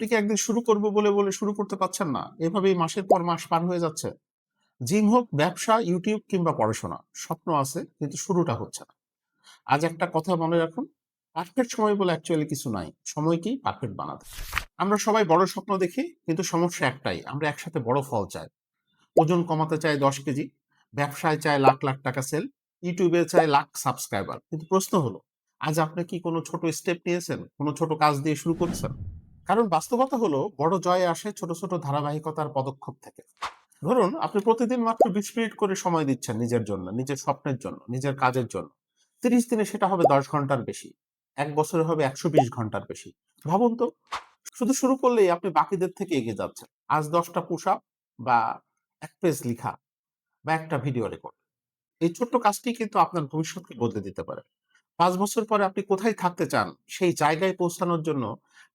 আপনি কি একদিন শুরু করব বলে শুরু করতে পারছেন না? এভাবেই মাসের পর মাস পার হয়ে যাচ্ছে। জিম হোক, ব্যবসা, ইউটিউব কিংবা পড়াশোনা, স্বপ্ন আছে কিন্তু শুরুটা হচ্ছে না। আজ একটা কথা মনে রাখুন, পারফেক্ট সময় বলে অ্যাকচুয়ালি কিছু নাই। সময়কেই পারফেক্ট বানাতে। আমরা সবাই বড় স্বপ্ন দেখি, কিন্তু সমস্যা একটাই, আমরা একসাথে বড় ফল চাই। ওজন কমাতে চাই 10 কেজি, ব্যবসায় চাই লাখ লাখ টাকা সেল, ইউটিউবে চাই লাখ সাবস্ক্রাইবার। কিন্তু প্রশ্ন হলো, আজ আপনি কি কোনো ছোট স্টেপ নিয়েছেন? কোনো ছোট কাজ দিয়ে শুরু করেছেন? কারণ বাস্তবতা হলো, বড় জয় আসে ছোট ছোট ধারাবাহিকতার পদক্ষেপ থেকে। ধরুন, আপনি প্রতিদিন মাত্র 20 মিনিট করে সময় দিচ্ছেন নিজের জন্য, নিজের স্বপ্নের জন্য, নিজের কাজের জন্য। 30 দিনে সেটা হবে 10 ঘন্টার বেশি। 1 বছরে হবে 120 ঘন্টার বেশি। ভাবুন তো, শুধু শুরু করলেই আপনি বাকিদের থেকে এগিয়ে যাচ্ছেন। আজ 10টা পুশ আপ, বা 1 পেজ লিখা, বা একটা ভিডিও রেকর্ড। এই ছোট্ট কাজটি কিন্তু আপনার ভবিষ্যৎকে বদলে দিতে পারে। 5 বছর পরে আপনি কোথায় থাকতে চান, সেই জায়গায় পৌঁছানোর জন্য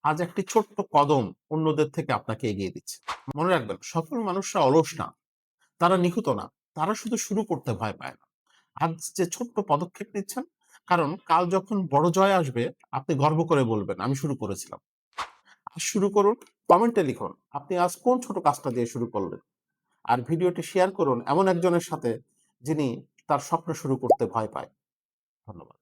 আজ একটি ছোট্ট কদম অন্যদের থেকে আপনাকে এগিয়ে দিচ্ছে। মনে রাখবেন, সফল মানুষরা অলস না, তারা নিখুঁত না, তারা শুধু শুরু করতে ভয় পায় না। আজ যে ছোট্ট পদক্ষেপ নিচ্ছেন, কারণ কাল যখন বড় জয় আসবে, আপনি গর্ব করে বলবেন, আমি শুরু করেছিলাম। আজ শুরু করুন। কমেন্টে লিখুন আপনি আজ কোন ছোট কাজটা দিয়ে শুরু করলেন। আর ভিডিওটি শেয়ার করুন এমন একজনের সাথে, যিনি তার স্বপ্ন শুরু করতে ভয় পায়। ধন্যবাদ।